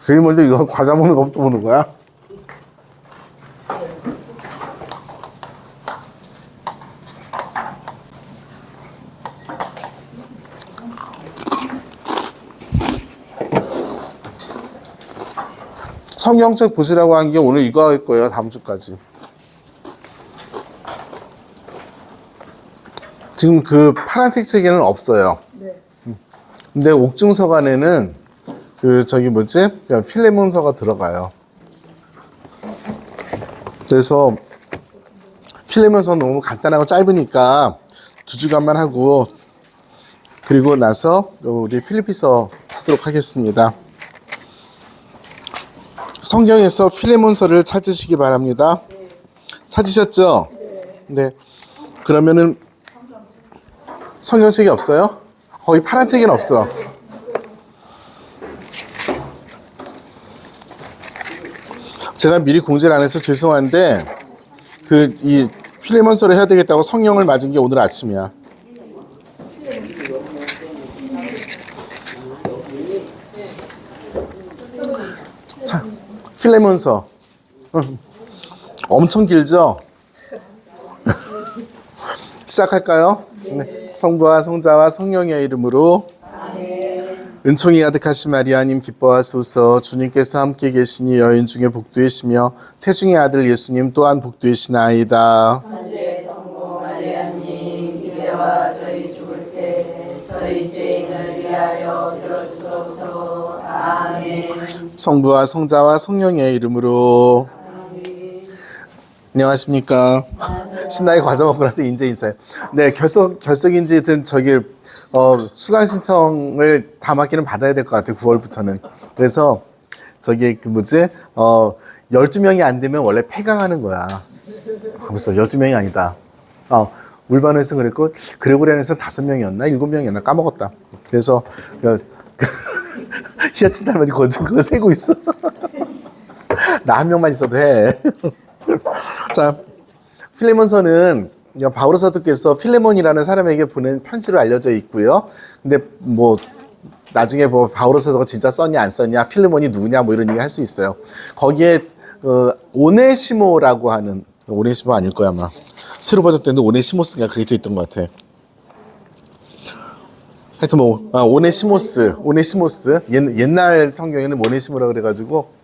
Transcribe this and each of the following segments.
제일 먼저 이거 과자 먹는 것부터 보는 거야? 성경책 보시라고 한 게 오늘 이거 할 거예요. 다음 주까지. 지금 그 파란색 책에는 없어요. 네. 근데 옥중서관에는 그 저기 뭐지? 필레몬서가 들어가요. 그래서 필레몬서 너무 간단하고 짧으니까 2주간만 하고 그리고 나서 우리 필리피서 하도록 하겠습니다. 성경에서 필레몬서를 찾으시기 바랍니다. 찾으셨죠? 네. 그러면은 성경책이 없어요? 거의 파란 책에는 없어. 제가 미리 공지를 안 해서 죄송한데 이 필레몬서를 해야 되겠다고 성령을 맞은 게 오늘 아침이야. 자, 필레몬서 엄청 길죠? 시작할까요? 네. 성부와 성자와 성령의 이름으로 은총이 가득하신 마리아님 기뻐하소서. 주님께서 함께 계시니 여인 중에 복되시며 태중의 아들 예수님 또한 복되시나이다. 천주의 성모 마리아님 이제와 저희 죽을 때 저희 죄인을 위하여 빌어주소서. 아멘. 성부와 성자와 성령의 이름으로. 안녕하십니까. 신나게 과자 먹고 나서 인제 인사해. 네, 결석인지든 저기 수강 신청을 다음 학기는 받아야 될 것 같아요. 9월부터는. 그래서 저기 그 뭐지 12명이 안 되면 원래 폐강하는 거야. 벌써 12명이 아니다. 울반에서 그랬고 그레고리안에서 5명이었나 7명이었나 까먹었다. 그래서 히아친 할머니 그거 세고 있어. 나 한 명만 있어도 해. 자, 필레몬서는 바오로 사도께서 필레몬이라는 사람에게 보낸 편지로 알려져 있고요. 근데 뭐 나중에 뭐 바오로 사도가 진짜 썼냐 안 썼냐, 필레몬이 누구냐 뭐 이런 얘기 할 수 있어요. 거기에 오네시모라고 하는, 오네시모 아닐 거야 아마. 새로 번역됐는데 오네시모스가 그렇게 돼 있던 것 같아. 하여튼 뭐 오네시모스 옛날 성경에는 오네시모라 그래가지고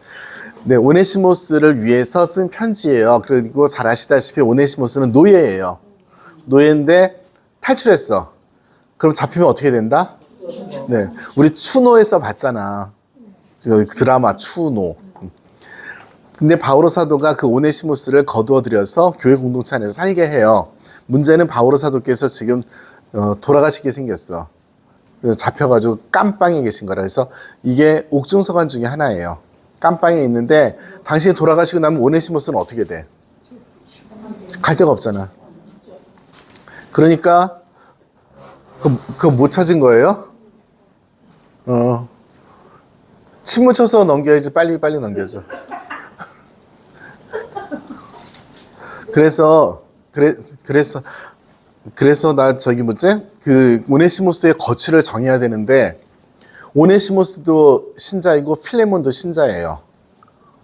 네, 오네시모스를 위해서 쓴 편지예요. 그리고 잘 아시다시피 오네시모스는 노예예요. 노예인데 탈출했어. 그럼 잡히면 어떻게 된다? 네, 우리 추노에서 봤잖아. 드라마 추노. 근데 바오로 사도가 그 오네시모스를 거두어들여서 교회 공동체 안에서 살게 해요. 문제는 바오로 사도께서 지금 돌아가시게 생겼어. 그래서 잡혀가지고 깜빵에 계신 거라. 그래서 이게 옥중서관 중에 하나예요. 깜빵에 있는데 당신이 돌아가시고 나면 오네시모스는 어떻게 돼? 갈 데가 없잖아. 그러니까 그거 못 찾은 거예요? 침 묻혀서 넘겨야지. 빨리 넘겨줘. 그래서 나 저기 뭐지? 그 오네시모스의 거취를 정해야 되는데 오네시모스도 신자이고 필레몬도 신자예요.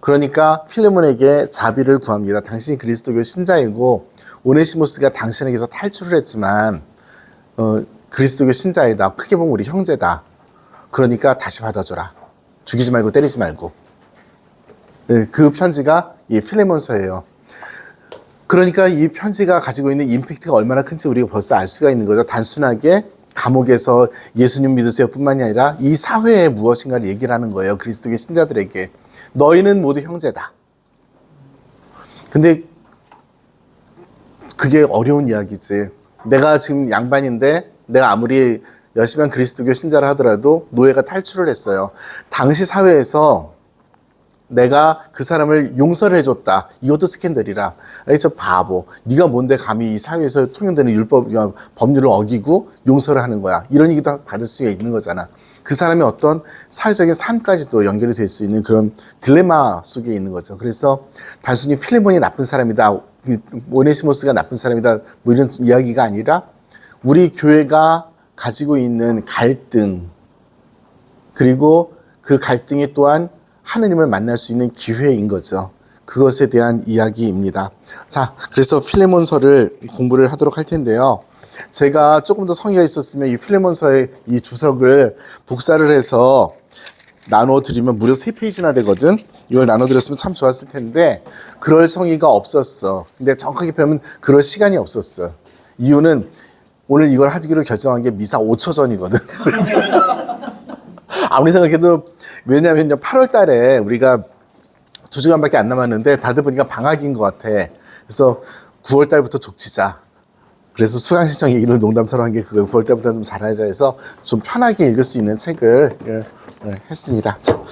그러니까 필레몬에게 자비를 구합니다. 당신이 그리스도교 신자이고 오네시모스가 당신에게서 탈출을 했지만 그리스도교 신자이다. 크게 보면 우리 형제다. 그러니까 다시 받아줘라. 죽이지 말고 때리지 말고. 네, 그 편지가 이 필레몬서예요. 그러니까 이 편지가 가지고 있는 임팩트가 얼마나 큰지 우리가 벌써 알 수가 있는 거죠. 단순하게 감옥에서 예수님 믿으세요 뿐만이 아니라 이 사회에 무엇인가를 얘기를 하는 거예요. 그리스도의 신자들에게. 너희는 모두 형제다. 근데 그게 어려운 이야기지. 내가 지금 양반인데 내가 아무리 열심히 한 그리스도교 신자를 하더라도 노예가 탈출을 했어요. 당시 사회에서 내가 그 사람을 용서를 해줬다. 이것도 스캔들이라. 아니, 저 바보. 네가 뭔데 감히 이 사회에서 통용되는 법률을 어기고 용서를 하는 거야. 이런 얘기도 받을 수 있는 거잖아. 그 사람의 어떤 사회적인 삶까지도 연결이 될 수 있는 그런 딜레마 속에 있는 거죠. 그래서 단순히 필레몬이 나쁜 사람이다. 오네시모스가 나쁜 사람이다. 뭐 이런 이야기가 아니라 우리 교회가 가지고 있는 갈등, 그리고 그 갈등이 또한 하느님을 만날 수 있는 기회인 거죠. 그것에 대한 이야기입니다. 자, 그래서 필레몬서를 공부를 하도록 할 텐데요. 제가 조금 더 성의가 있었으면 이 필레몬서의 이 주석을 복사를 해서 나눠드리면 무려 3페이지나 되거든. 이걸 나눠드렸으면 참 좋았을 텐데 그럴 성의가 없었어. 근데 정확하게 표현하면 그럴 시간이 없었어. 이유는 오늘 이걸 하기로 결정한 게 미사 5초 전이거든. 아무리 생각해도 왜냐면요 8월 달에 우리가 2주간밖에 안 남았는데 다들 보니까 방학인 것 같아. 그래서 9월 달부터 족치자. 그래서 수강 신청 얘기를 농담처럼 한 게 그거 9월 달부터 좀 잘하자 해서 좀 편하게 읽을 수 있는 책을 했습니다. 자,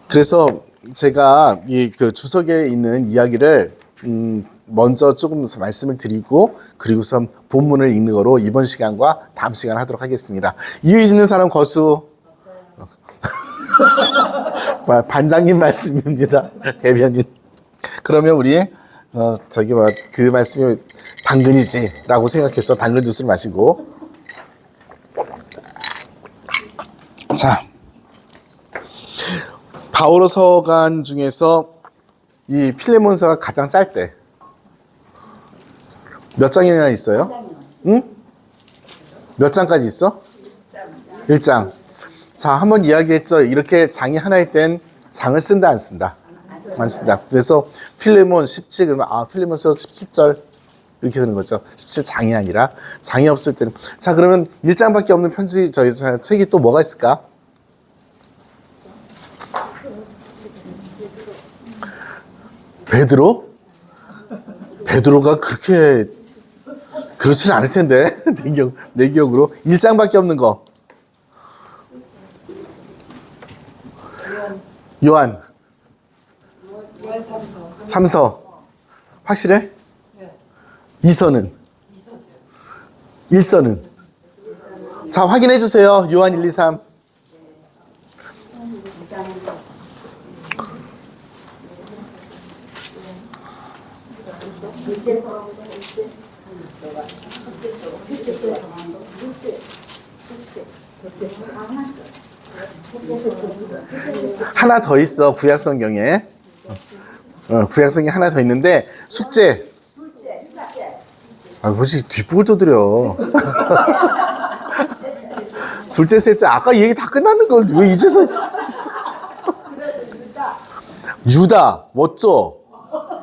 그래서 제가 이 그 주석에 있는 이야기를 먼저 조금 말씀을 드리고 그리고선 본문을 읽는 거로 이번 시간과 다음 시간 하도록 하겠습니다. 이유 있는 사람 거수. 반장님 말씀입니다. 대변인. 그러면 우리 그 말씀이 당근이지라고 생각해서 당근 주스를 마시고 자 바오로 서간 중에서 이 필레몬서가 가장 짧대. 몇 장이나 있어요? 응? 몇 장까지 있어? 1장. 자, 한번 이야기했죠. 이렇게 장이 하나일 땐 장을 쓴다, 안 쓴다? 안 쓴다. 그래서 필레몬 17, 그러면 필레몬서 17절 이렇게 되는 거죠. 17장이 아니라 장이 없을 때는. 자, 그러면 1장밖에 없는 편지 저희 책이 또 뭐가 있을까? 베드로? 베드로가 그렇게 그렇지는 않을 텐데 내 기억으로 1장밖에 없는 거. 요한 3서 확실해? 2서는? 1서는? 자, 확인해 주세요. 요한 1, 2, 3. 하나 더 있어. 구약성경에. 구약성경에 하나 더 있는데 숙제. 뭐지 뒷북을 두드려. 둘째 셋째 아까 얘기 다 끝났는 걸 왜 이제서. 유다 멋져.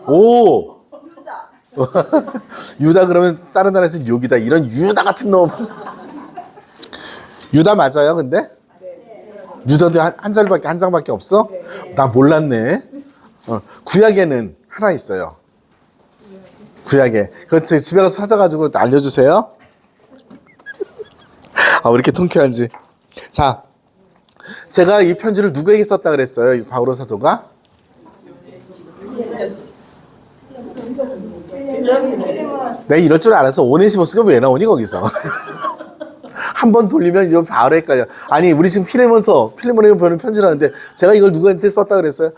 오. 유다 그러면 다른 나라에서는 욕이다. 이런 유다 같은 놈. 유다 맞아요 근데? 유다도 한 장밖에 없어? 나 몰랐네. 구약에는 하나 있어요. 구약에. 그거 집에 가서 찾아가지고 알려주세요. 왜 이렇게 통쾌한지. 자, 제가 이 편지를 누구에게 썼다 그랬어요? 이 바오로 사도가? 내가 이럴 줄 알았어. 오네시모스가 왜 나오니 거기서? 한 번 돌리면 이제 바로 헷갈려. 아니 우리 지금 필레몬에게 보내는 편지라는데 제가 이걸 누구한테 썼다 그랬어요?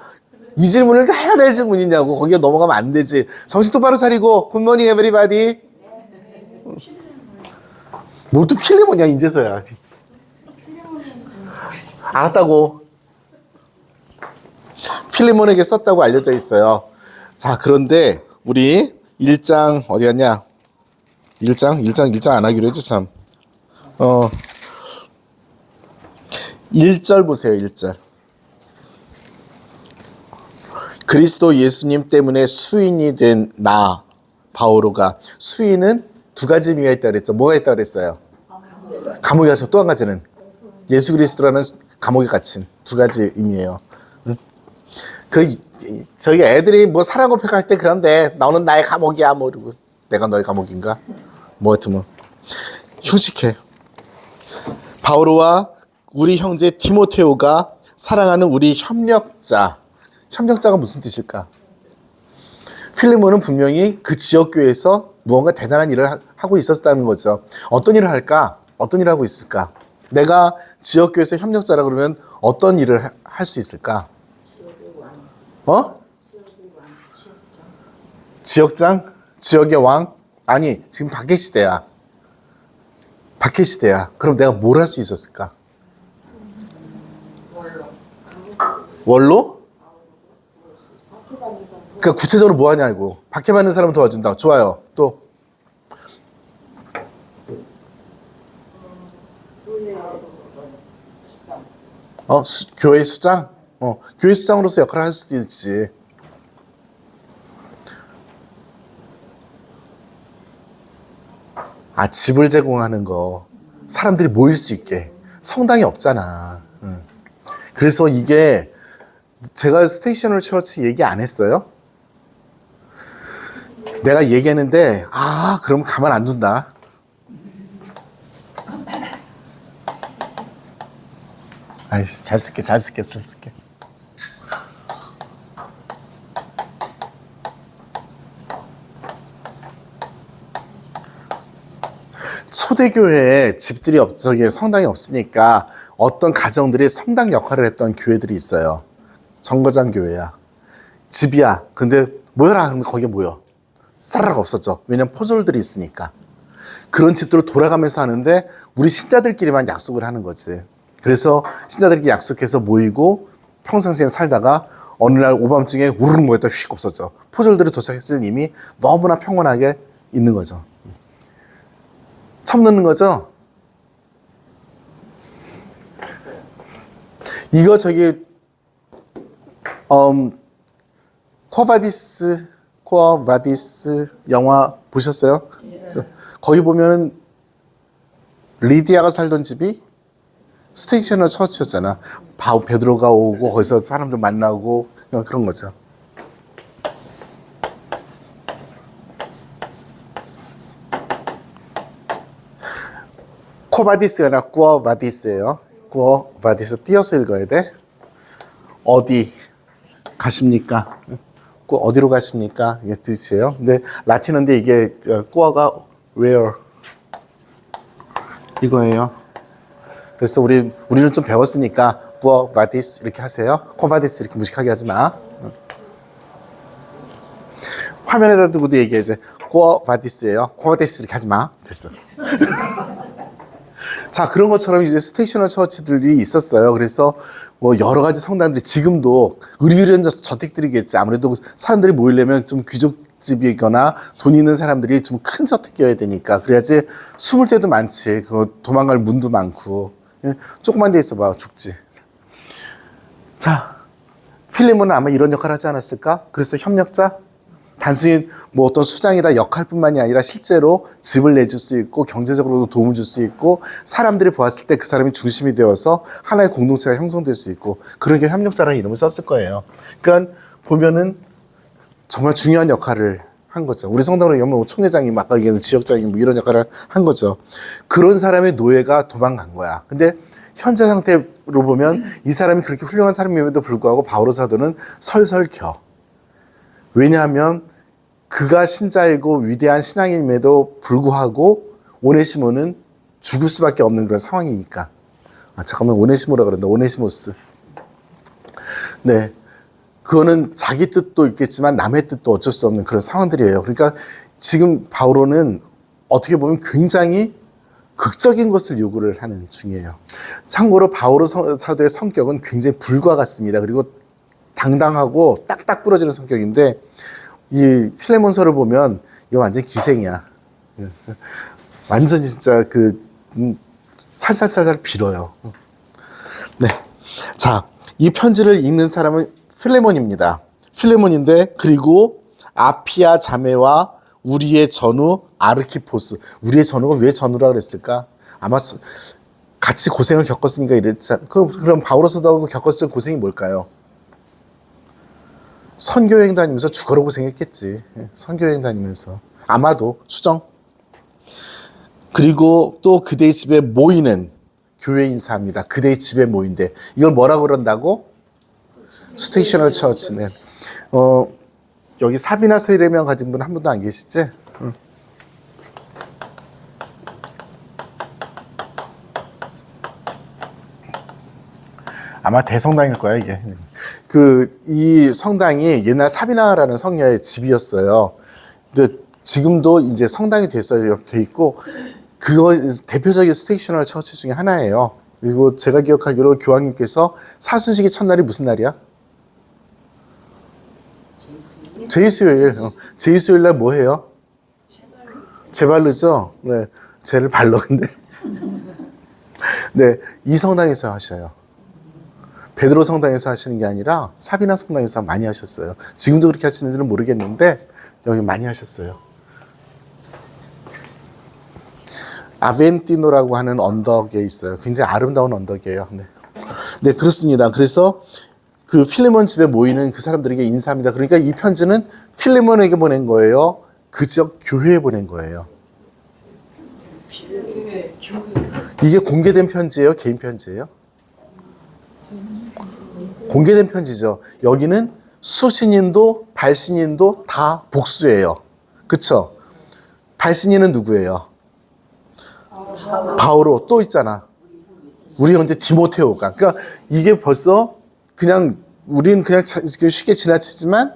이 질문을 다 해야 될 질문이냐고. 거기에 넘어가면 안 되지. 정신 똑바로 차리고 굿모닝 에브리바디. 뭘 또 필레몬이야 이제서야. 알았다고. 필레몬에게 썼다고 알려져 있어요. 자, 그런데 우리 1장 어디 갔냐? 1장 안 하기로 했죠 참. 1절 보세요. 1절. 그리스도 예수님 때문에 수인이 된 나 바오로가. 수인은 두 가지 의미가 있다고 그랬죠. 뭐가 있다고 그랬어요? 감옥에 갇혀. 또 한 가지는 예수 그리스도라는 감옥에 갇힌. 두 가지 의미예요. 저희 애들이 뭐 사랑 고백할 때 그런데 너는 나의 감옥이야 모르고 내가 너의 감옥인가? 뭐 하여튼 뭐 흉측해. 바오로와 우리 형제 디모테오가 사랑하는 우리 협력자. 협력자가 무슨 뜻일까? 필레몬은 분명히 그 지역교회에서 무언가 대단한 일을 하고 있었다는 거죠. 어떤 일을 할까? 어떤 일을 하고 있을까? 내가 지역교회에서 협력자라 그러면 어떤 일을 할 수 있을까? 지역장? 지역의 왕? 아니, 지금 박해시대야. 박해시대야. 그럼 내가 뭘 할 수 있었을까? 원로? 그러니까 구체적으로 뭐 하냐고. 박해받는 사람을 도와준다. 좋아요. 또 교회 수장? 교회 수장으로서 역할을 할 수도 있지. 집을 제공하는 거. 사람들이 모일 수 있게. 성당이 없잖아. 그래서 이게 제가 스테이셔널 처치 얘기 안 했어요? 내가 얘기했는데 그럼 가만 안 둔다. 아이씨, 잘 쓸게. 초대교회에 집들이 성당이 없으니까 어떤 가정들이 성당 역할을 했던 교회들이 있어요. 정거장 교회야. 집이야. 근데 모여라. 그러면 거기에 모여. 싸라락 없었죠. 왜냐면 포졸들이 있으니까. 그런 집들을 돌아가면서 하는데 우리 신자들끼리만 약속을 하는 거지. 그래서 신자들끼리 약속해서 모이고 평상시에 살다가 어느 날 오밤중에 우르르 모였다 휙 없어져. 포졸들이 도착했을 때 이미 너무나 평온하게 있는 거죠. 처음 넣는 거죠? 이거 코바디스 영화 보셨어요? 거기 보면은 리디아가 살던 집이 스테이셔널 처치였잖아. 베드로가 오고 거기서 사람들 만나고 그런 거죠. 코바디스가 아니라 꾸어바디스예요. 꾸어바디스 띄어서 읽어야 돼. 어디 가십니까? 어디로 가십니까? 이게 뜻이에요. 근데 라틴어인데 이게 꾸어가 where 이거예요. 그래서 우리는 좀 배웠으니까 꾸어바디스 이렇게 하세요. 코바디스 이렇게 무식하게 하지 마. 화면에다 두고도 얘기해야지. 꾸어바디스예요. 코바디스 이렇게 하지 마. 됐어. 자, 그런 것처럼 이제 스테이셔널 처치들이 있었어요. 그래서 뭐 여러 가지 성당들이 지금도 의리의리한 저택들이겠지. 아무래도 사람들이 모이려면 좀 귀족집이거나 돈 있는 사람들이 좀 큰 저택이어야 되니까. 그래야지 숨을 데도 많지. 도망갈 문도 많고. 조그만 데 있어봐 죽지. 자, 필레몬은 아마 이런 역할을 하지 않았을까? 그래서 협력자? 단순히 뭐 어떤 수장이다 역할뿐만이 아니라 실제로 집을 내줄 수 있고 경제적으로도 도움을 줄 수 있고 사람들이 보았을 때 그 사람이 중심이 되어서 하나의 공동체가 형성될 수 있고 그러니까 협력자라는 이름을 썼을 거예요. 그러니까 보면은 정말 중요한 역할을 한 거죠. 우리 성당으로 보면 뭐 총회장님, 아까 얘기한 지역장님 뭐 이런 역할을 한 거죠. 그런 사람의 노예가 도망간 거야. 근데 현재 상태로 보면 이 사람이 그렇게 훌륭한 사람임에도 불구하고 바오로 사도는 설설 겨. 왜냐하면 그가 신자이고 위대한 신앙임에도 불구하고 오네시모는 죽을 수밖에 없는 그런 상황이니까. 잠깐만, 오네시모라 그런다. 오네시모스. 네, 그거는 자기 뜻도 있겠지만 남의 뜻도 어쩔 수 없는 그런 상황들이에요. 그러니까 지금 바오로는 어떻게 보면 굉장히 극적인 것을 요구를 하는 중이에요. 참고로 바오로 사도의 성격은 굉장히 불과 같습니다. 그리고 당당하고 딱딱 부러지는 성격인데 이 필레몬서를 보면 이거 완전 기생이야. 완전 진짜 살살살살 빌어요. 네, 자, 이 편지를 읽는 사람은 필레몬입니다. 필레몬인데 그리고 아피아 자매와 우리의 전우 아르키포스. 우리의 전우가 왜 전우라 그랬을까? 아마 같이 고생을 겪었으니까 이랬잖아. 그럼 바오로 사도하고 겪었을 고생이 뭘까요? 선교여행 다니면서 죽어라 고생했겠지. 선교여행 다니면서. 아마도 추정. 그리고 또 그대의 집에 모이는 교회 인사합니다. 그대의 집에 모인대. 이걸 뭐라고 그런다고? 스테이셔널 처치는. 여기 사비나 세례명 가진 분 한 분도 안 계시지? 아마 대성당일 거야, 이게. 이 성당이 옛날 사비나라는 성녀의 집이었어요. 근데 지금도 이제 성당이 돼 있고, 그거 대표적인 스테이셔널 처치 중에 하나예요. 그리고 제가 기억하기로 교황님께서 사순식이 첫날이 무슨 날이야? 제2수요일. 제2수요일 날 뭐 해요? 제발로죠? 네. 죄를 발로, 근데. 네. 이 성당에서 하셔요. 베드로 성당에서 하시는 게 아니라 사비나 성당에서 많이 하셨어요. 지금도 그렇게 하시는지는 모르겠는데, 여기 많이 하셨어요. 아벤티노라고 하는 언덕에 있어요. 굉장히 아름다운 언덕이에요. 네. 네, 그렇습니다. 그래서 그 필레몬 집에 모이는 그 사람들에게 인사합니다. 그러니까 이 편지는 필레몬에게 보낸 거예요. 그 지역 교회에 보낸 거예요. 이게 공개된 편지예요? 개인 편지예요? 공개된 편지죠. 여기는 수신인도 발신인도 다 복수예요. 그쵸? 발신인은 누구예요? 바오로 또 있잖아. 우리 형제 디모테오가. 그러니까 이게 벌써 그냥 우리는 그냥 쉽게 지나치지만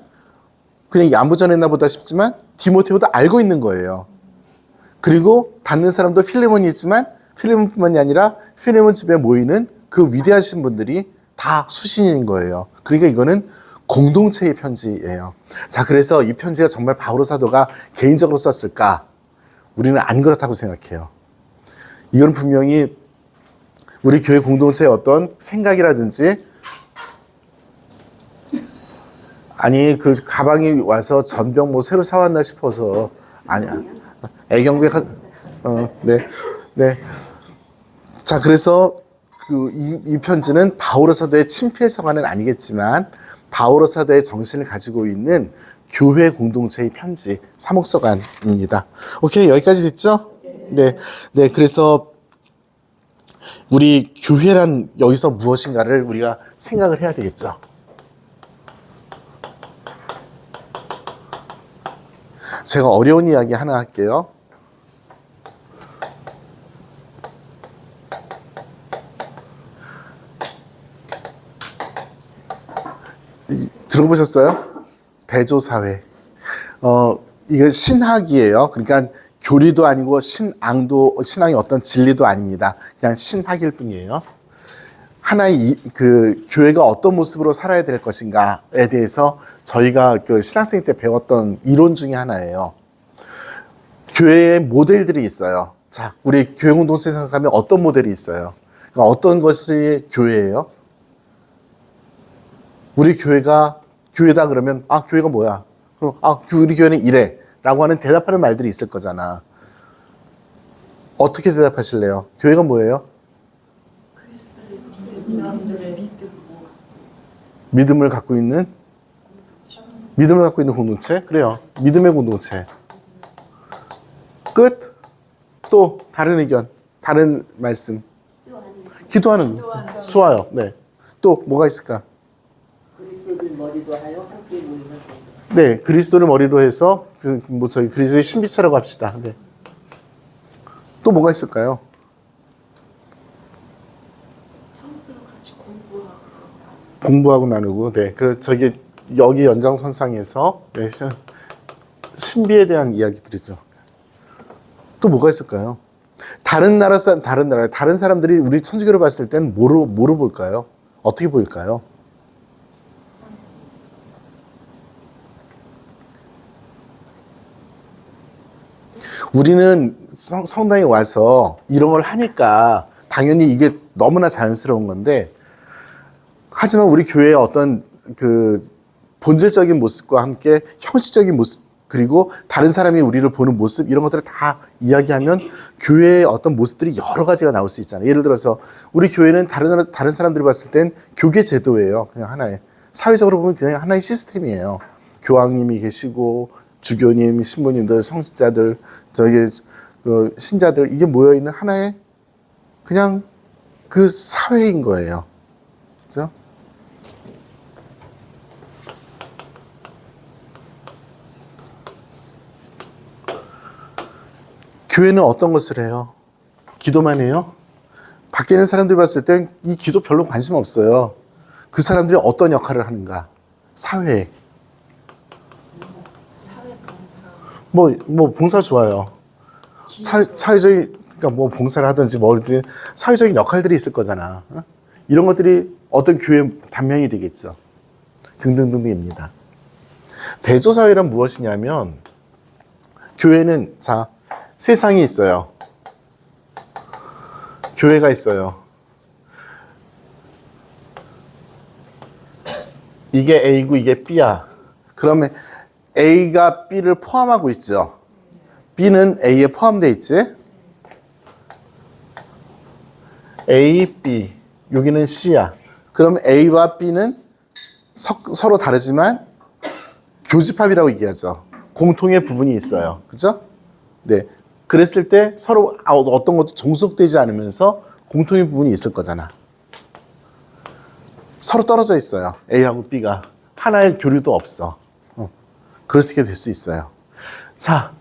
그냥 얌부전했나 보다 싶지만 디모테오도 알고 있는 거예요. 그리고 받는 사람도 필레몬이 있지만 필레몬뿐만이 아니라 필레몬 집에 모이는 그 위대하신 분들이 다 수신인 거예요. 그러니까 이거는 공동체의 편지예요. 자, 그래서 이 편지가 정말 바오로 사도가 개인적으로 썼을까? 우리는 안 그렇다고 생각해요. 이건 분명히 우리 교회 공동체의 어떤 생각이라든지 아니 그 가방이 와서 전병 뭐 새로 사왔나 싶어서 아니야. 애경배 네. 자, 그래서 이 편지는 바오로 사도의 친필 서가는 아니겠지만 바오로 사도의 정신을 가지고 있는 교회 공동체의 편지, 사목서관입니다. 오케이, 여기까지 됐죠? 네. 네, 그래서 우리 교회란 여기서 무엇인가를 우리가 생각을 해야 되겠죠. 제가 어려운 이야기 하나 할게요. 들어보셨어요? 대조사회. 이거 신학이에요. 그러니까 교리도 아니고 신앙이 어떤 진리도 아닙니다. 그냥 신학일 뿐이에요. 하나의 그 교회가 어떤 모습으로 살아야 될 것인가에 대해서 저희가 그 신학생 때 배웠던 이론 중에 하나예요. 교회의 모델들이 있어요. 자, 우리 교회 공동체 생각하면 어떤 모델이 있어요? 그러니까 어떤 것이 교회예요? 우리 교회가 교회다 그러면 교회가 뭐야? 그럼 우리 교회는 이래 라고 하는 대답하는 말들이 있을 거잖아. 어떻게 대답하실래요? 교회가 뭐예요? 믿음을 갖고 있는 공동체? 그래요. 믿음의 공동체. 끝. 또 다른 의견, 다른 말씀. 기도하는. 좋아요. 네. 또 뭐가 있을까? 그리스도를 머리로 하여 함께 모이는 공동체. 네, 그리스도를 머리로 해서 저희 그리스도의 신비체라고 합시다. 네. 또 뭐가 있을까요? 공부하고 나누고, 네, 여기 연장선상에서 네, 신비에 대한 이야기들이죠. 또 뭐가 있을까요? 다른 사람들이 우리 천주교를 봤을 땐 뭐로 볼까요? 어떻게 보일까요? 우리는 성당에 와서 이런 걸 하니까 당연히 이게 너무나 자연스러운 건데, 하지만 우리 교회의 어떤 그 본질적인 모습과 함께 형식적인 모습, 그리고 다른 사람이 우리를 보는 모습, 이런 것들을 다 이야기하면 교회의 어떤 모습들이 여러 가지가 나올 수 있잖아요. 예를 들어서 우리 교회는 다른 사람들이 봤을 땐 교계 제도예요. 그냥 하나의. 사회적으로 보면 그냥 하나의 시스템이에요. 교황님이 계시고 주교님, 신부님들, 성직자들, 신자들, 이게 모여있는 하나의 그냥 그 사회인 거예요. 그죠? 교회는 어떤 것을 해요? 기도만 해요? 밖에 있는 사람들이 봤을 땐 이 기도 별로 관심 없어요. 그 사람들이 어떤 역할을 하는가? 사회에. 봉사 좋아요. 사회적인, 그러니까 뭐 봉사를 하든지 뭐든지 사회적인 역할들이 있을 거잖아. 이런 것들이 어떤 교회의 단면이 되겠죠. 등등등등입니다. 대조사회란 무엇이냐면 교회는 자 세상이 있어요. 교회가 있어요. 이게 A고 이게 B야. 그러면 A가 B를 포함하고 있죠. B는 A에 포함되어 있지. A, B. 여기는 C야. 그럼 A와 B는 서로 다르지만 교집합이라고 얘기하죠. 공통의 부분이 있어요. 그죠? 네. 그랬을 때 서로 어떤 것도 종속되지 않으면서 공통의 부분이 있을 거잖아. 서로 떨어져 있어요. A하고 B가. 하나의 교류도 없어. 그렇게 될 수 있어요. 자,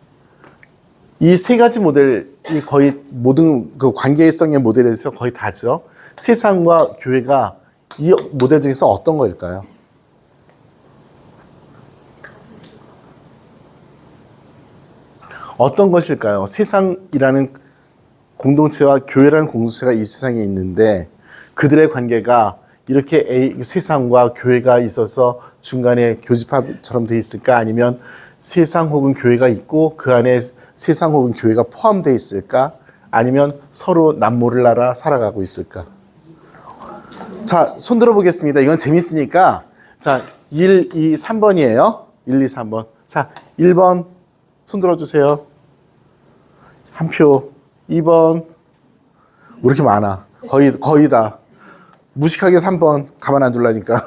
이 세 가지 모델이 거의 모든 그 관계성의 모델에서 거의 다죠. 세상과 교회가 이 모델 중에서 어떤 거일까요? 어떤 것일까요? 세상이라는 공동체와 교회라는 공동체가 이 세상에 있는데 그들의 관계가 이렇게 세상과 교회가 있어서 중간에 교집합처럼 되어 있을까? 아니면 세상 혹은 교회가 있고 그 안에 세상 혹은 교회가 포함되어 있을까? 아니면 서로 남모를 날아 살아가고 있을까? 자, 손 들어보겠습니다. 이건 재밌으니까. 자, 1, 2, 3번이에요. 1, 2, 3번. 자, 1번 손 들어주세요. 한 표. 2번. 왜 이렇게 많아? 거의 다. 무식하게 3번. 가만 안 둘라니까.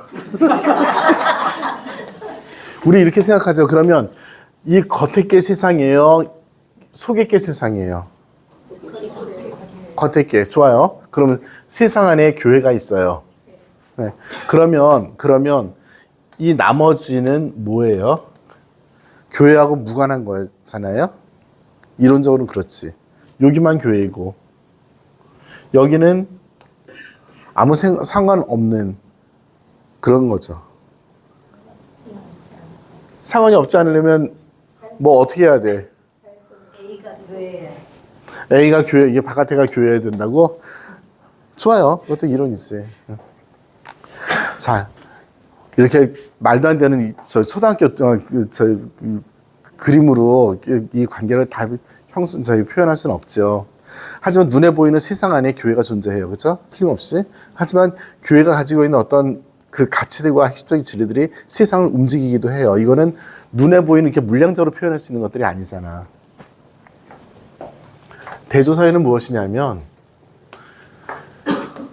우리 이렇게 생각하죠. 그러면 이 겉에 게 세상이에요? 속에 게 세상이에요? 겉에 게. 좋아요. 그러면 세상 안에 교회가 있어요. 네. 그러면 이 나머지는 뭐예요? 교회하고 무관한 거잖아요? 이론적으로는 그렇지. 여기만 교회이고 여기는 아무 상관없는 그런 거죠. 상관이 없지 않으려면 뭐 어떻게 해야 돼? A가 교회, 이게 바깥에가 교회해야 된다고? 좋아요. 그것도 이론이지. 자, 이렇게 말도 안 되는 저 초등학교 그림으로 이 관계를 다 저희 표현할 수는 없죠. 하지만 눈에 보이는 세상 안에 교회가 존재해요. 그렇죠? 틀림없이. 하지만 교회가 가지고 있는 어떤 그 가치들과 핵심적인 진리들이 세상을 움직이기도 해요. 이거는 눈에 보이는 이렇게 물량적으로 표현할 수 있는 것들이 아니잖아. 대조사회는 무엇이냐면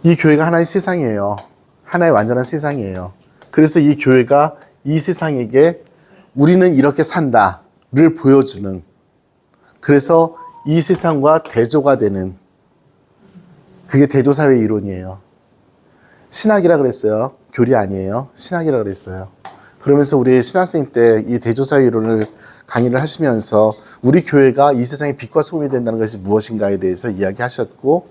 이 교회가 하나의 세상이에요. 하나의 완전한 세상이에요. 그래서 이 교회가 이 세상에게 우리는 이렇게 산다를 보여주는, 그래서 이 세상과 대조가 되는, 그게 대조사회 이론이에요. 신학이라 그랬어요. 교리 아니에요. 신학이라 그랬어요. 그러면서 우리 신학생 때 이 대조사회 이론을 강의를 하시면서 우리 교회가 이 세상의 빛과 소금이 된다는 것이 무엇인가에 대해서 이야기하셨고,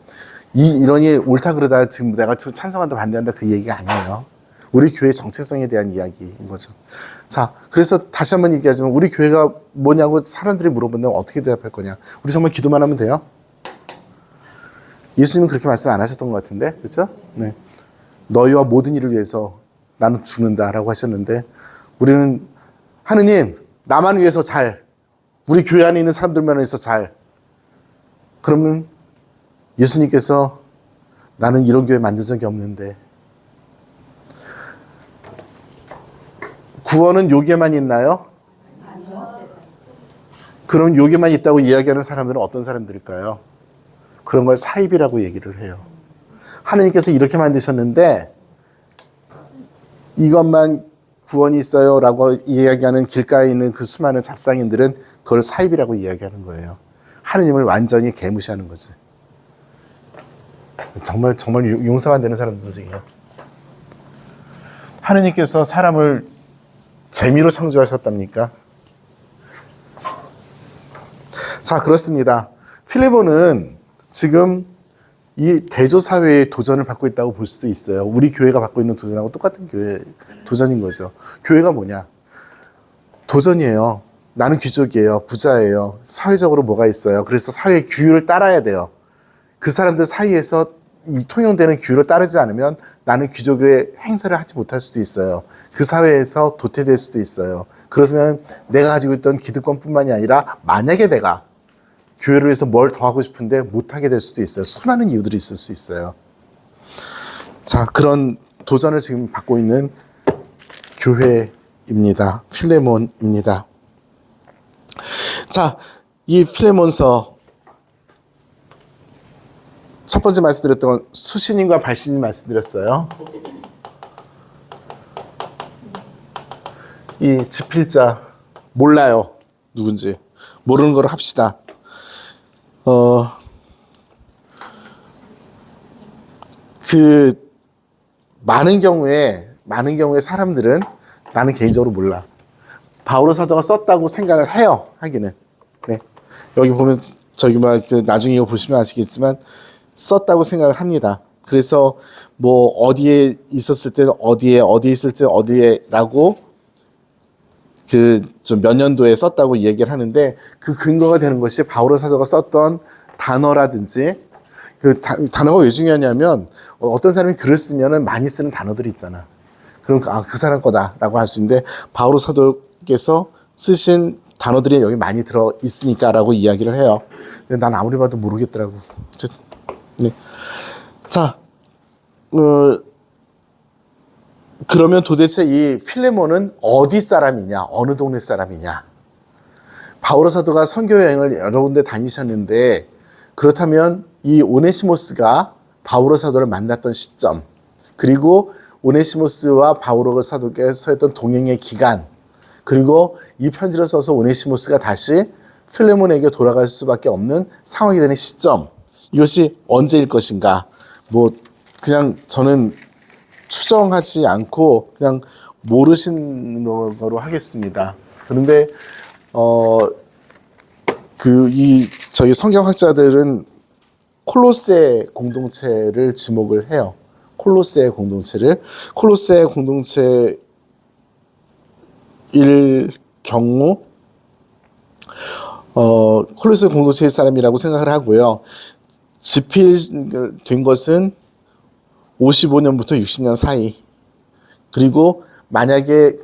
이 이론이 옳다 그러다 지금 내가 찬성한다 반대한다 그 얘기가 아니에요. 우리 교회의 정체성에 대한 이야기인 거죠. 자, 그래서 다시 한번 얘기하지만 우리 교회가 뭐냐고 사람들이 물어본다면 어떻게 대답할 거냐? 우리 정말 기도만 하면 돼요? 예수님은 그렇게 말씀 안 하셨던 것 같은데, 그렇죠? 네. 너희와 모든 일을 위해서 나는 죽는다라고 하셨는데, 우리는 하느님 나만 위해서 잘, 우리 교회 안에 있는 사람들만 위해서 잘. 그러면 예수님께서 나는 이런 교회 만든 적이 없는데, 구원은 여기에만 있나요? 그럼 여기에만 있다고 이야기하는 사람들은 어떤 사람들일까요? 그런 걸 사입이라고 얘기를 해요. 하느님께서 이렇게 만드셨는데 이것만 구원이 있어요 라고 이야기하는 길가에 있는 그 수많은 잡상인들은 그걸 사입이라고 이야기하는 거예요. 하느님을 완전히 개무시하는 거지. 정말 용서가 안 되는 사람들이에요. 하느님께서 사람을 재미로 창조하셨답니까? 자, 그렇습니다. 필리몬은 지금 이 대조사회의 도전을 받고 있다고 볼 수도 있어요. 우리 교회가 받고 있는 도전하고 똑같은 도전인 거죠. 교회가 뭐냐? 도전이에요. 나는 귀족이에요. 부자예요. 사회적으로 뭐가 있어요. 그래서 사회의 규율을 따라야 돼요. 그 사람들 사이에서 이 통용되는 규율을 따르지 않으면 나는 귀족의 행사를 하지 못할 수도 있어요. 그 사회에서 도태될 수도 있어요. 그러면 내가 가지고 있던 기득권뿐만이 아니라 만약에 내가 교회를 위해서 뭘 더 하고 싶은데 못하게 될 수도 있어요. 수많은 이유들이 있을 수 있어요. 자, 그런 도전을 지금 받고 있는 교회입니다. 필레몬입니다. 자, 이 필레몬서 첫 번째 말씀드렸던 건 수신인과 발신인 말씀드렸어요. 이 지필자 몰라요. 누군지. 모르는 걸 합시다. 많은 경우에 사람들은 나는 개인적으로 몰라. 바오로 사도가 썼다고 생각을 해요. 하기는. 네. 여기 보면 나중에 이거 보시면 아시겠지만 썼다고 생각을 합니다. 그래서 뭐 어디에 있었을 때는 어디에 있을 때 어디에라고 좀 몇 년도에 썼다고 얘기를 하는데 그 근거가 되는 것이 바오로 사도가 썼던 단어라든지 단어가 왜 중요하냐면 어떤 사람이 글을 쓰면은 많이 쓰는 단어들이 있잖아. 그럼 그 사람 거다라고 할 수 있는데 바오로 사도께서 쓰신 단어들이 여기 많이 들어 있으니까라고 이야기를 해요. 근데 난 아무리 봐도 모르겠더라고. 어쨌든 네. 자, 그러면 도대체 이 필레몬은 어디 사람이냐, 어느 동네 사람이냐? 바오로 사도가 선교 여행을 여러 군데 다니셨는데 그렇다면 이 오네시모스가 바오로 사도를 만났던 시점, 그리고 오네시모스와 바오로 사도께서 했던 동행의 기간, 그리고 이 편지를 써서 오네시모스가 다시 필레몬에게 돌아갈 수밖에 없는 상황이 되는 시점, 이것이 언제일 것인가? 뭐 그냥 저는 추정하지 않고 그냥 모르시는 거로 하겠습니다. 그런데 저희 성경학자들은 콜로세 공동체를 지목을 해요. 콜로세 공동체를. 콜로세 공동체일 경우 콜로세 공동체의 사람이라고 생각을 하고요. 집필된 것은 55년부터 60년 사이. 그리고 만약에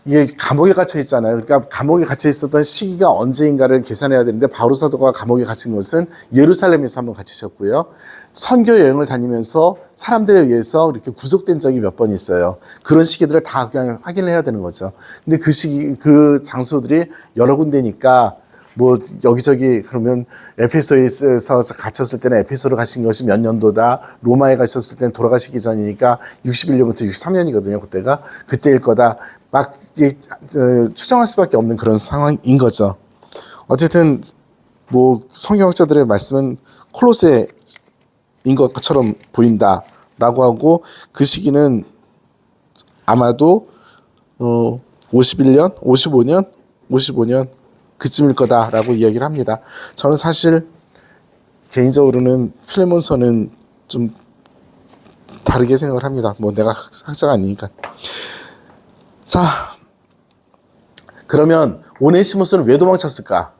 이게 감옥에 갇혀 있잖아요. 그러니까 감옥에 갇혀 있었던 시기가 언제인가를 계산해야 되는데 바오로 사도가 감옥에 갇힌 것은 예루살렘에서 한번 갇히셨고요. 선교 여행을 다니면서 사람들에 의해서 이렇게 구속된 적이 몇 번 있어요. 그런 시기들을 다 그냥 확인을 해야 되는 거죠. 근데 그 장소들이 여러 군데니까 뭐 여기저기 그러면 에페소에서 갇혔을 때는 에페소로 가신 것이 몇 년도다. 로마에 가셨을 때는 돌아가시기 전이니까 61년부터 63년이거든요. 그때일 거다. 막 추정할 수밖에 없는 그런 상황인 거죠. 어쨌든 뭐 성경학자들의 말씀은 콜로세인 것처럼 보인다라고 하고 그 시기는 아마도 51년, 55년 그쯤일 거다라고 이야기를 합니다. 저는 사실 개인적으로는 필레몬서는 좀 다르게 생각을 합니다. 뭐 내가 학자가 아니니까. 자, 그러면 오네시모스는 왜 도망쳤을까?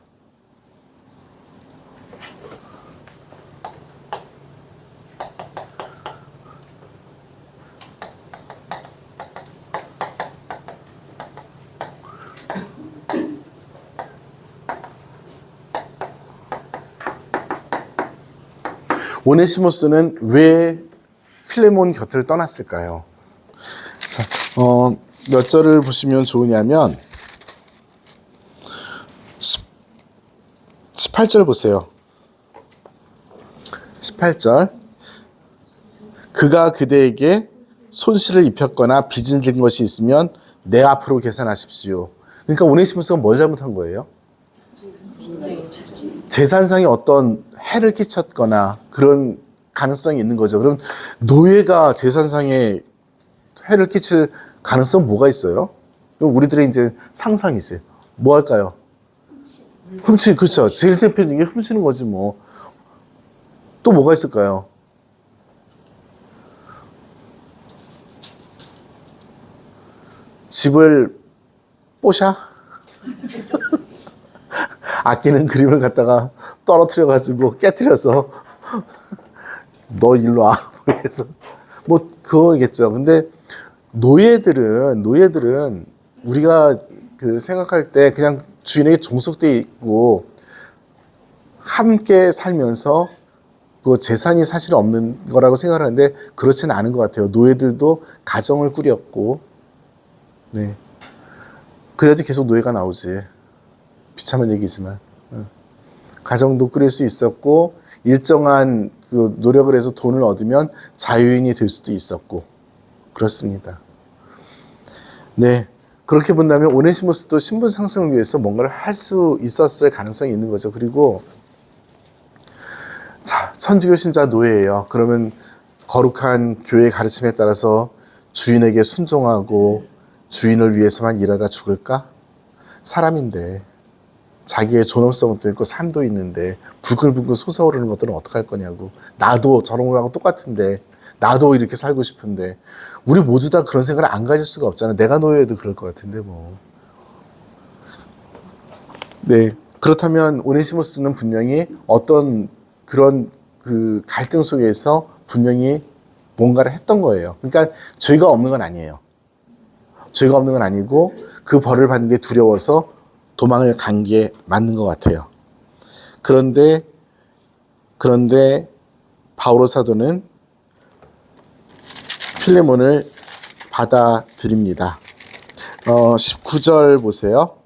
오네시모스는 왜 필레몬 곁을 떠났을까요? 자, 몇 절을 보시면 좋으냐면 18절 보세요. 18절. 그가 그대에게 손실을 입혔거나 빚을 진 것이 있으면 내 앞으로 계산하십시오. 그러니까 오네시모스가 뭘 잘못한 거예요? 재산상에 어떤 해를 끼쳤거나 그런 가능성이 있는 거죠. 그럼 노예가 재산상에 해를 끼칠 가능성 뭐가 있어요? 우리들의 이제 상상이지. 뭐 할까요? 그렇죠. 제일 대표적인 게 훔치는 거지 뭐. 또 뭐가 있을까요? 집을 뽀샤? 아끼는 그림을 갖다가 떨어뜨려가지고 깨뜨려서 너 일로 와. 그래서 뭐 그거겠죠. 근데 노예들은 우리가 그 생각할 때 그냥 주인에게 종속돼 있고 함께 살면서 그 재산이 사실 없는 거라고 생각하는데 그렇지는 않은 것 같아요. 노예들도 가정을 꾸렸고, 네. 그래야지 계속 노예가 나오지. 비참한 얘기지만. 가정도 꾸릴 수 있었고, 일정한 그 노력을 해서 돈을 얻으면 자유인이 될 수도 있었고, 그렇습니다. 네. 그렇게 본다면 오네시모스도 신분 상승을 위해서 뭔가를 할 수 있었을 가능성이 있는 거죠. 그리고 자, 천주교 신자 노예예요. 그러면 거룩한 교회의 가르침에 따라서 주인에게 순종하고 주인을 위해서만 일하다 죽을까? 사람인데 자기의 존엄성도 있고 삶도 있는데 부글부글 솟아오르는 것들은 어떡할 거냐고. 나도 저런 거하고 똑같은데 나도 이렇게 살고 싶은데 우리 모두 다 그런 생각을 안 가질 수가 없잖아. 내가 노예도 그럴 것 같은데 뭐. 네. 그렇다면 오네시모스는 분명히 어떤 그런 그 갈등 속에서 분명히 뭔가를 했던 거예요. 그러니까 죄가 없는 건 아니에요. 죄가 없는 건 아니고 그 벌을 받는 게 두려워서 도망을 간 게 맞는 것 같아요. 그런데 바오로 사도는 필레몬을 받아들입니다. 19절 보세요.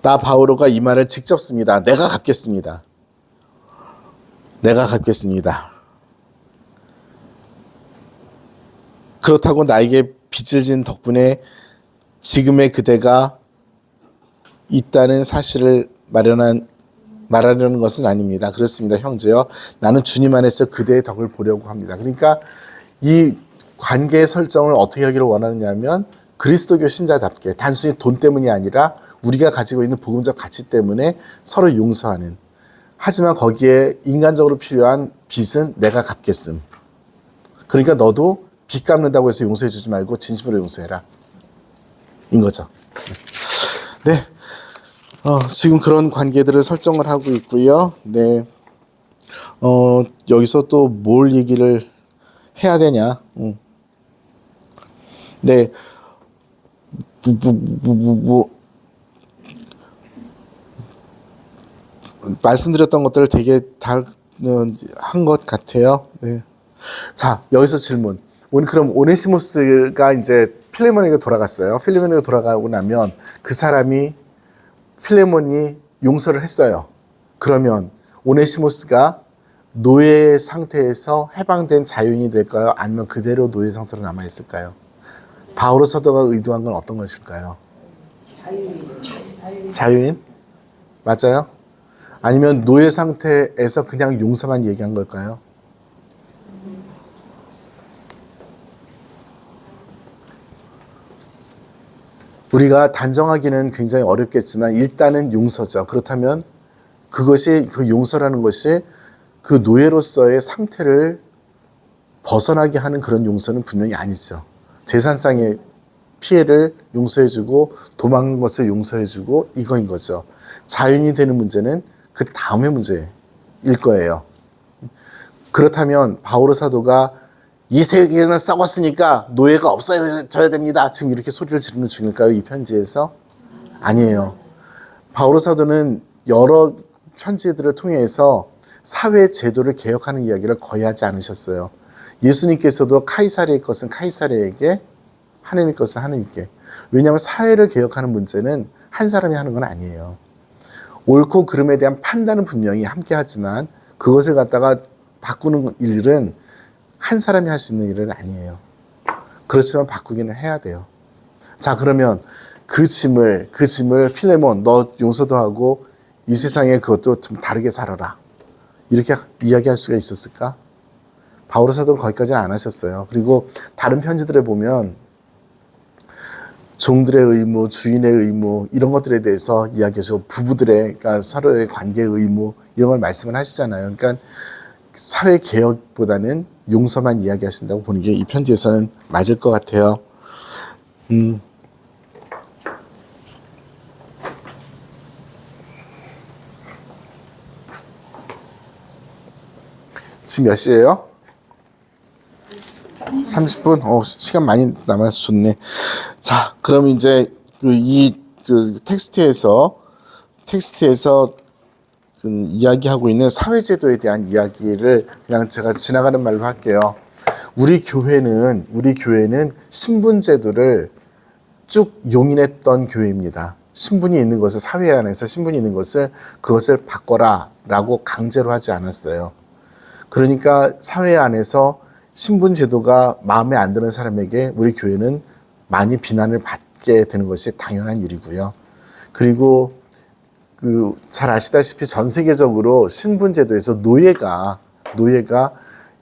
나 바오로가 이 말을 직접 씁니다. 내가 갚겠습니다. 내가 갚겠습니다. 그렇다고 나에게 빚을 진 덕분에 지금의 그대가 있다는 사실을 말하려는 것은 아닙니다. 그렇습니다, 형제요. 나는 주님 안에서 그대의 덕을 보려고 합니다. 그러니까 이 관계의 설정을 어떻게 하기를 원하느냐면 그리스도교 신자답게 단순히 돈 때문이 아니라 우리가 가지고 있는 복음적 가치 때문에 서로 용서하는. 하지만 거기에 인간적으로 필요한 빚은 내가 갚겠음. 그러니까 너도 빚 갚는다고 해서 용서해 주지 말고 진심으로 용서해라. 인 거죠. 네. 지금 그런 관계들을 설정을 하고 있고요. 네. 여기서 또 뭘 얘기를 해야 되냐. 네. 말씀드렸던 것들을 되게 다 한 것 같아요. 네. 자, 여기서 질문. 그럼 오네시모스가 이제 필레몬에게 돌아갔어요. 필레몬에게 돌아가고 나면 그 사람이 필레몬이 용서를 했어요. 그러면 오네시모스가 노예 상태에서 해방된 자유인이 될까요? 아니면 그대로 노예 상태로 남아있을까요? 바오로 사도가 의도한 건 어떤 것일까요? 자유인? 맞아요? 아니면 노예 상태에서 그냥 용서만 얘기한 걸까요? 우리가 단정하기는 굉장히 어렵겠지만 일단은 용서죠. 그렇다면 그것이 그 용서라는 것이 그 노예로서의 상태를 벗어나게 하는 그런 용서는 분명히 아니죠. 재산상의 피해를 용서해주고 도망간 것을 용서해주고 이거인 거죠. 자유인이 되는 문제는 그 다음의 문제일 거예요. 그렇다면 바오로 사도가 이 세계는 썩었으니까 노예가 없어져야 됩니다. 지금 이렇게 소리를 지르는 중일까요? 이 편지에서? 아니에요. 바오로 사도는 여러 편지들을 통해서 사회 제도를 개혁하는 이야기를 거의 하지 않으셨어요. 예수님께서도 카이사르의 것은 카이사르에게, 하나님의 것은 하나님께. 왜냐하면 사회를 개혁하는 문제는 한 사람이 하는 건 아니에요. 옳고 그름에 대한 판단은 분명히 함께 하지만 그것을 갖다가 바꾸는 일은 한 사람이 할 수 있는 일은 아니에요. 그렇지만 바꾸기는 해야 돼요. 자, 그러면 그 짐을 필레몬, 너 용서도 하고 이 세상에 그것도 좀 다르게 살아라. 이렇게 이야기할 수가 있었을까? 바오로 사도는 거기까지는 안 하셨어요. 그리고 다른 편지들에 보면 종들의 의무, 주인의 의무 이런 것들에 대해서 이야기하시고 부부들의 그러니까 서로의 관계의 의무 이런 걸 말씀을 하시잖아요. 그러니까 사회 개혁보다는 용서만 이야기하신다고 보는 게 이 편지에서는 맞을 것 같아요. 지금 몇 시예요? 30분? 시간 많이 남아서 좋네. 자, 그럼 이제 그 텍스트에서 이야기하고 있는 사회제도에 대한 이야기를 그냥 제가 지나가는 말로 할게요. 우리 교회는 신분제도를 쭉 용인했던 교회입니다. 신분이 있는 것을, 사회 안에서 신분이 있는 것을, 그것을 바꿔라 라고 강제로 하지 않았어요. 그러니까 사회 안에서 신분제도가 마음에 안 드는 사람에게 우리 교회는 많이 비난을 받게 되는 것이 당연한 일이고요. 그리고 잘 아시다시피 전 세계적으로 신분제도에서 노예가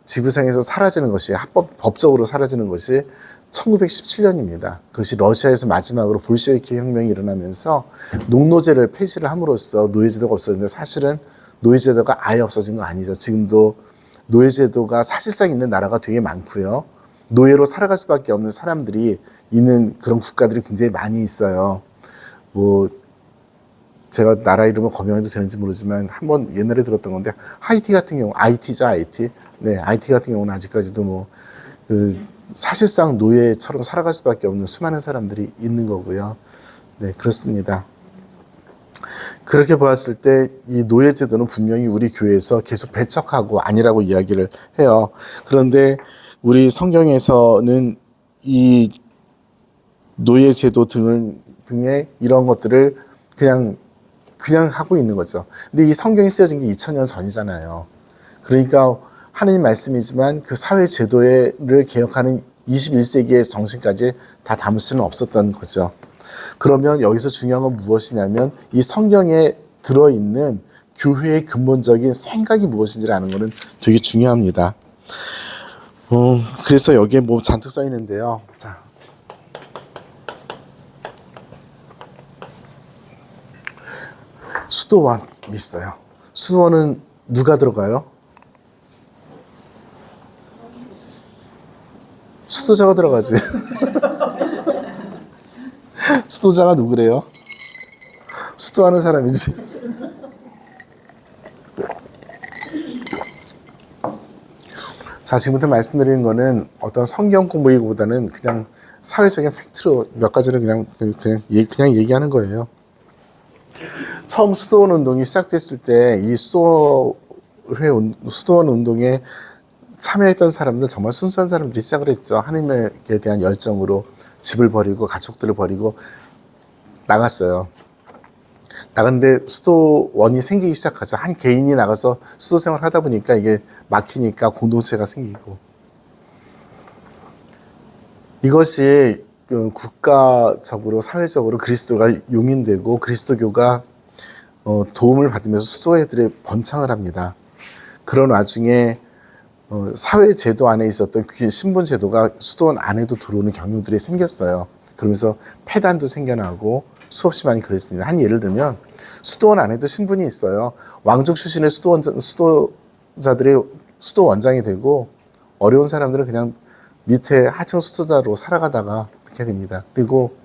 지구상에서 사라지는 것이, 법적으로 사라지는 것이 1917년입니다. 그것이 러시아에서 마지막으로 볼셰비키 혁명이 일어나면서 농노제를 폐지를 함으로써 노예제도가 없어졌는데, 사실은 노예제도가 아예 없어진 거 아니죠. 지금도 노예제도가 사실상 있는 나라가 되게 많고요. 노예로 살아갈 수밖에 없는 사람들이 있는 그런 국가들이 굉장히 많이 있어요. 제가 나라 이름을 거명해도 되는지 모르지만 한번 옛날에 들었던 건데, 하이티 같은 경우, IT죠, IT. 네, IT 같은 경우는 아직까지도 사실상 노예처럼 살아갈 수밖에 없는 수많은 사람들이 있는 거고요. 네, 그렇습니다. 그렇게 보았을 때 이 노예제도는 분명히 우리 교회에서 계속 배척하고 아니라고 이야기를 해요. 그런데 우리 성경에서는 이 노예제도 등의 이런 것들을 그냥 하고 있는 거죠. 근데 이 성경이 쓰여진 게 2000년 전이잖아요. 그러니까 하나님 말씀이지만 그 사회 제도를 개혁하는 21세기의 정신까지 다 담을 수는 없었던 거죠. 그러면 여기서 중요한 건 무엇이냐면 이 성경에 들어있는 교회의 근본적인 생각이 무엇인지를 아는 것은 되게 중요합니다. 그래서 여기에 잔뜩 써 있는데요. 자, 수도원이 있어요. 수도원은 누가 들어가요? 수도자가 들어가지. 수도자가 누구래요? 수도하는 사람이지. 자, 지금부터 말씀드리는 거는 어떤 성경 공부이기보다는 그냥 사회적인 팩트로 몇 가지를 그냥 얘기하는 거예요. 처음 수도원 운동이 시작됐을 때 이 수도원 운동에 참여했던 사람들은 정말 순수한 사람들이 시작을 했죠. 하나님에 대한 열정으로 집을 버리고 가족들을 버리고 나갔어요. 나갔는데 수도원이 생기기 시작하죠. 한 개인이 나가서 수도 생활을 하다 보니까 이게 막히니까 공동체가 생기고, 이것이 국가적으로 사회적으로 그리스도가 용인되고 그리스도교가 도움을 받으면서 수도회들이 번창을 합니다. 그런 와중에 사회 제도 안에 있었던 신분 제도가 수도원 안에도 들어오는 경우들이 생겼어요. 그러면서 폐단도 생겨나고 수없이 많이 그랬습니다. 한 예를 들면 수도원 안에도 신분이 있어요. 왕족 출신의 수도자들이 수도원장이 되고, 어려운 사람들은 그냥 밑에 하층 수도자로 살아가다가 그렇게 됩니다. 그리고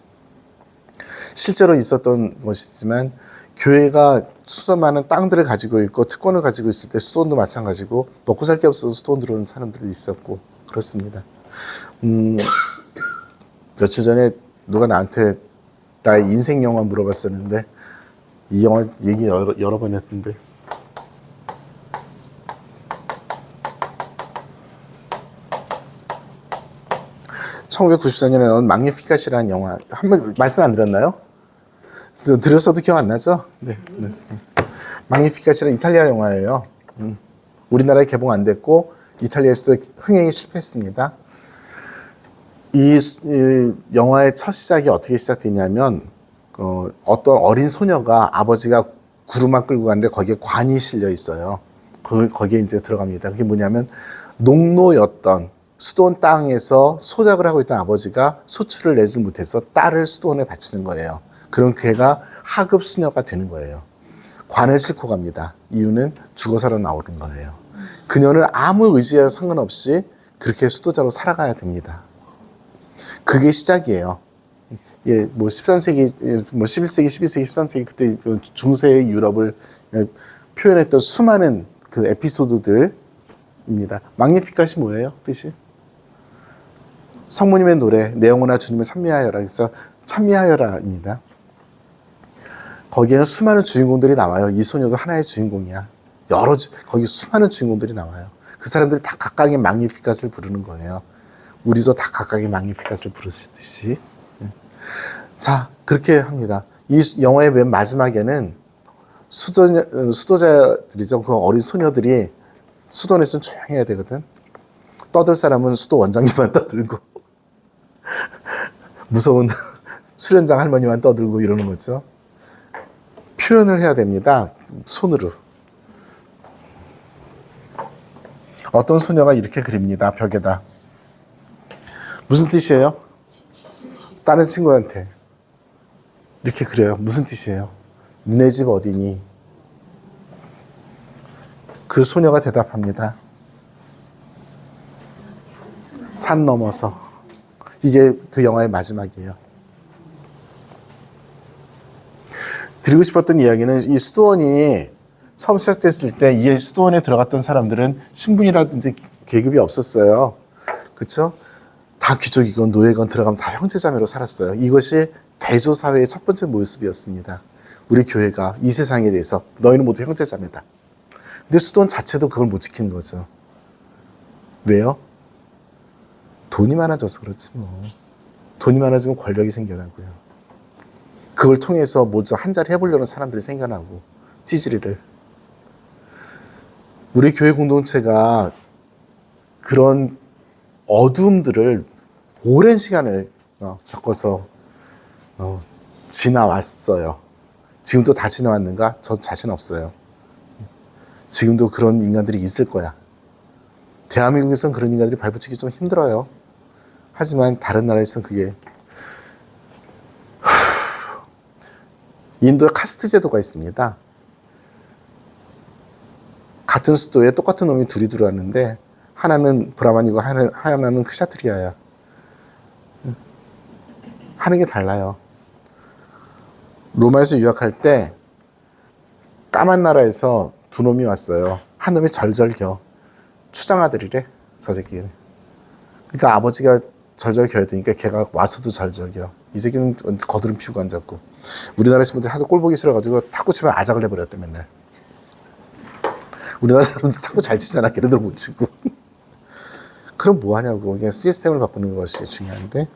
실제로 있었던 것이지만 교회가 수도 많은 땅들을 가지고 있고 특권을 가지고 있을 때 수도원도 마찬가지고 먹고 살 게 없어서 수도원 들어오는 사람들이 있었고 그렇습니다. 며칠 전에 누가 나한테 나의 인생 영화 물어봤었는데, 이 영화 얘기 여러 번 했는데, (1994년에) 나온 magnificat이라는 영화, 한번 말씀 안 드렸나요? 드렸어도 기억 안 나죠? 네. magnificat이라는 이탈리아 영화예요. 우리나라에 개봉 안 됐고 이탈리아에서도 흥행이 실패했습니다. 이 영화의 첫 시작이 어떻게 시작되냐면, 어떤 어린 소녀가 아버지가 구루마 끌고 갔는데 거기에 관이 실려 있어요. 거기에 이제 들어갑니다. 그게 뭐냐면, 농노였던 수도원 땅에서 소작을 하고 있던 아버지가 소출을 내지 못해서 딸을 수도원에 바치는 거예요. 그럼 걔가 하급 수녀가 되는 거예요. 관을 싣고 갑니다. 이유는 죽어서라 나오는 거예요. 그녀는 아무 의지와 상관없이 그렇게 수도자로 살아가야 됩니다. 그게 시작이에요. 예, 13세기, 11세기, 12세기, 13세기 그때 중세의 유럽을 표현했던 수많은 그 에피소드들이 입니다. magnificat이 뭐예요? 뜻이? 성모님의 노래, 내 영혼아 주님을 찬미하여라. 그래서 찬미하여라입니다. 거기에는 수많은 주인공들이 나와요. 이 소녀도 하나의 주인공이야. 거기 수많은 주인공들이 나와요. 그 사람들이 다 각각의 magnificat을 부르는 거예요. 우리도 다 각각의 magnificat을 부르시듯이. 자, 그렇게 합니다. 이 영화의 맨 마지막에는 수도자들이죠. 그 어린 소녀들이 수도원에서는 조용해야 되거든. 떠들 사람은 수도 원장님만 떠들고 무서운 수련장 할머니만 떠들고 이러는 거죠. 표현을 해야 됩니다. 손으로. 어떤 소녀가 이렇게 그립니다. 벽에다. 무슨 뜻이에요? 다른 친구한테 이렇게 그래요. 무슨 뜻이에요? 너네 집 어디니? 그 소녀가 대답합니다. 산 넘어서. 이게 그 영화의 마지막이에요. 드리고 싶었던 이야기는 이 수도원이 처음 시작됐을 때 이 수도원에 들어갔던 사람들은 신분이라든지 계급이 없었어요. 그렇죠? 다 귀족이건 노예건 들어가면 다 형제자매로 살았어요. 이것이 대조사회의 첫 번째 모습이었습니다. 우리 교회가 이 세상에 대해서 너희는 모두 형제자매다. 근데 수도원 자체도 그걸 못 지키는 거죠. 왜요? 돈이 많아져서 그렇지 뭐. 돈이 많아지면 권력이 생겨나고요. 그걸 통해서 뭐 좀 한 자리 해보려는 사람들이 생겨나고 찌질이들. 우리 교회 공동체가 그런 어두움들을 오랜 시간을 겪어서 지나왔어요. 지금도 다 지나왔는가? 저 자신 없어요. 지금도 그런 인간들이 있을 거야. 대한민국에서는 그런 인간들이 발붙이기 좀 힘들어요. 하지만 다른 나라에서는 그게 인도에 카스트 제도가 있습니다. 같은 수도에 똑같은 놈이 둘이 들어왔는데 하나는 브라만이고 하나는 크샤트리아야. 하는 게 달라요. 로마에서 유학할 때 까만 나라에서 두 놈이 왔어요. 한 놈이 절절겨. 추장아들이래, 저 새끼는. 그러니까 아버지가 절절 겨야 되니까 걔가 와서도 절절겨. 이 새끼는 거드름 피우고 앉았고. 우리나라 친구들이 하도 꼴 보기 싫어가지고 탁구 치면 아작을 내버렸대, 맨날. 우리나라 사람들 탁구 잘 치잖아. 걔네들 못 치고. 그럼 뭐 하냐고. 그냥 시스템을 바꾸는 것이 중요한데.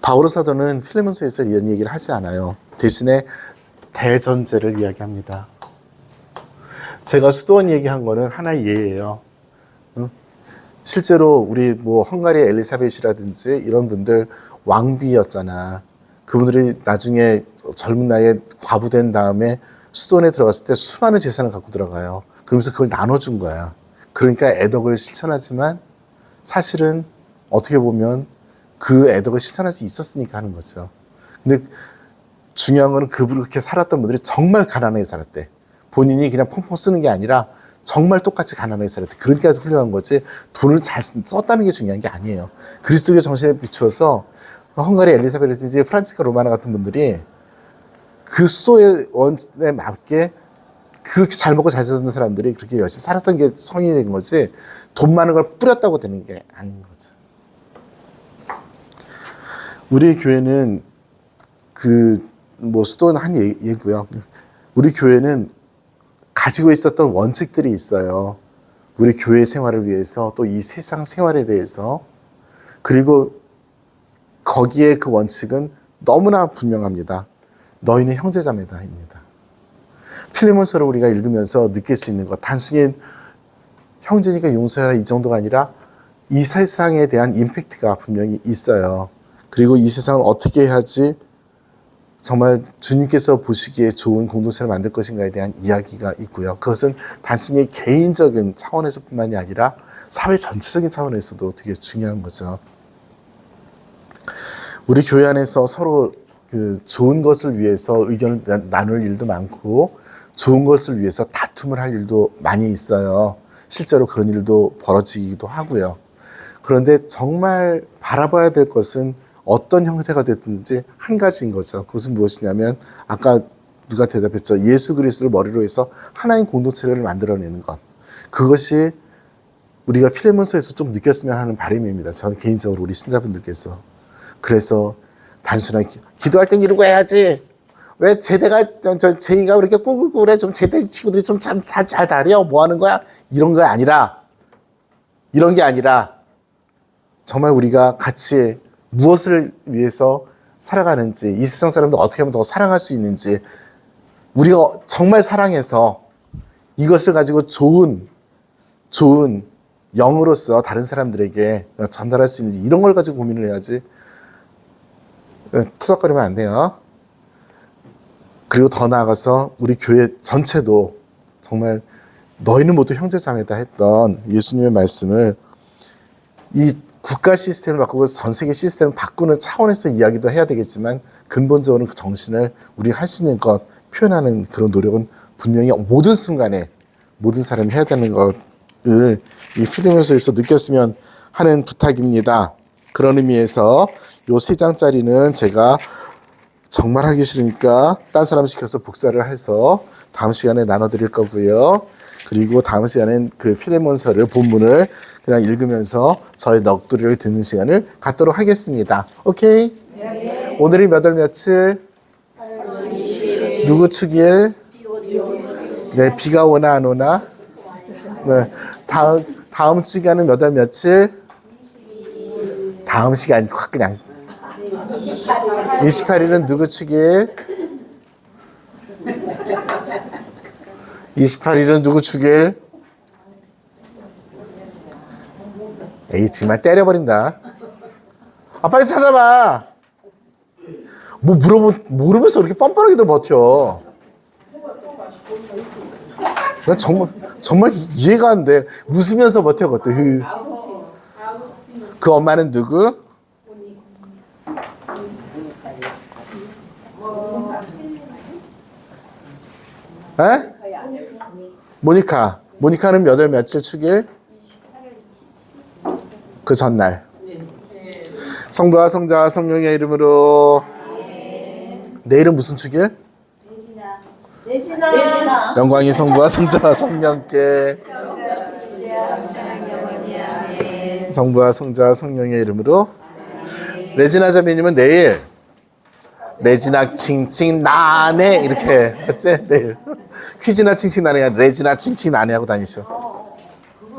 바오로 사도는 필레몬서에서 이런 얘기를 하지 않아요. 대신에 대전제를 이야기합니다. 제가 수도원 얘기한 거는 하나의 예예요. 실제로 우리 뭐 헝가리의 엘리사벳이라든지 이런 분들 왕비였잖아. 그분들이 나중에 젊은 나이에 과부된 다음에 수도원에 들어갔을 때 수많은 재산을 갖고 들어가요. 그러면서 그걸 나눠준 거야. 그러니까 애덕을 실천하지만 사실은 어떻게 보면 그 애덕을 실천할 수 있었으니까 하는 거죠. 근데 중요한 거는 그렇게 살았던 분들이 정말 가난하게 살았대. 본인이 그냥 펑펑 쓰는 게 아니라 정말 똑같이 가난하게 살았대. 그러니까 훌륭한 거지 돈을 잘 썼다는 게 중요한 게 아니에요. 그리스도의 정신에 비추어서 헝가리 엘리사베르든지 프란치스카 로마나 같은 분들이 그 수도의 원에 맞게 그렇게 잘 먹고 잘 살던 사람들이 그렇게 열심히 살았던 게 성인이 된 거지 돈 많은 걸 뿌렸다고 되는 게 아닌 거죠. 우리 교회는 뭐 수도는 한 예고요. 우리 교회는 가지고 있었던 원칙들이 있어요. 우리 교회 생활을 위해서 또 이 세상 생활에 대해서 그리고 거기에 그 원칙은 너무나 분명합니다. 너희는 형제자매다입니다. 필레몬서를 우리가 읽으면서 느낄 수 있는 것 단순히 형제니까 용서해라 이 정도가 아니라 이 세상에 대한 임팩트가 분명히 있어요. 그리고 이 세상을 어떻게 해야지 정말 주님께서 보시기에 좋은 공동체를 만들 것인가에 대한 이야기가 있고요. 그것은 단순히 개인적인 차원에서 뿐만이 아니라 사회 전체적인 차원에서도 되게 중요한 거죠. 우리 교회 안에서 서로 좋은 것을 위해서 의견을 나눌 일도 많고 좋은 것을 위해서 다툼을 할 일도 많이 있어요. 실제로 그런 일도 벌어지기도 하고요. 그런데 정말 바라봐야 될 것은 어떤 형태가 됐든지 한 가지인 거죠. 그것은 무엇이냐면 아까 누가 대답했죠. 예수 그리스도를 머리로 해서 하나의 공동체를 만들어내는 것. 그것이 우리가 필레몬서에서 좀 느꼈으면 하는 바람입니다. 저는 개인적으로 우리 신자분들께서. 그래서 단순한 기도할 땐 이러고 해야지. 왜 제대가 제이가 그렇게 꾸글꾸글해 좀 제대 친구들이 좀 잘 다려 뭐 하는 거야? 이런 게 아니라 정말 우리가 같이 무엇을 위해서 살아가는지 이 세상 사람들 어떻게 하면 더 사랑할 수 있는지 우리가 정말 사랑해서 이것을 가지고 좋은 영으로서 다른 사람들에게 전달할 수 있는지 이런 걸 가지고 고민을 해야지 투닥거리면 안 돼요. 그리고 더 나아가서 우리 교회 전체도 정말 너희는 모두 형제자매다 했던 예수님의 말씀을 이 국가 시스템을 바꾸고 전 세계 시스템을 바꾸는 차원에서 이야기도 해야 되겠지만 근본적으로 그 정신을 우리가 할 수 있는 것 표현하는 그런 노력은 분명히 모든 순간에 모든 사람이 해야 되는 것을 이 필리몬서에서 느꼈으면 하는 부탁입니다. 그런 의미에서 요 3장짜리는 제가 정말 하기 싫으니까 딴 사람 시켜서 복사를 해서 다음 시간에 나눠드릴 거고요. 그리고 다음 시간엔 그 필레몬서를 본문을 그냥 읽으면서 저의 넋두리를 듣는 시간을 갖도록 하겠습니다. 오케이? 네. 오늘이 몇 월 며칠? 누구 축일? 네, 비가 오나 안 오나? 네, 다음 시간은 몇 월 며칠? 다음 시간이 확 그냥 28일은 누구 축일? 28일은 누구 축일? 에이 정말 때려버린다. 아 빨리 찾아봐. 뭐 모르면서 그렇게 뻔뻔하게도 버텨. 나 정말 이해가 안 돼. 웃으면서 버텨 그것도. 그 엄마는 누구? 에? 모니카는 몇 월 며칠 축일? 그 전날. 성부와 성자와 성령의 이름으로. 내일은 무슨 축일? 내지나 영광이 성부와 성자와 성령께. 성부와 성자와 성령의 이름으로. 레지나 자매님은 내일 레지나 칭칭 나네 이렇게 어째 내일 퀴즈나 칭칭 나네 레지나 칭칭 나네 하고 다니셔.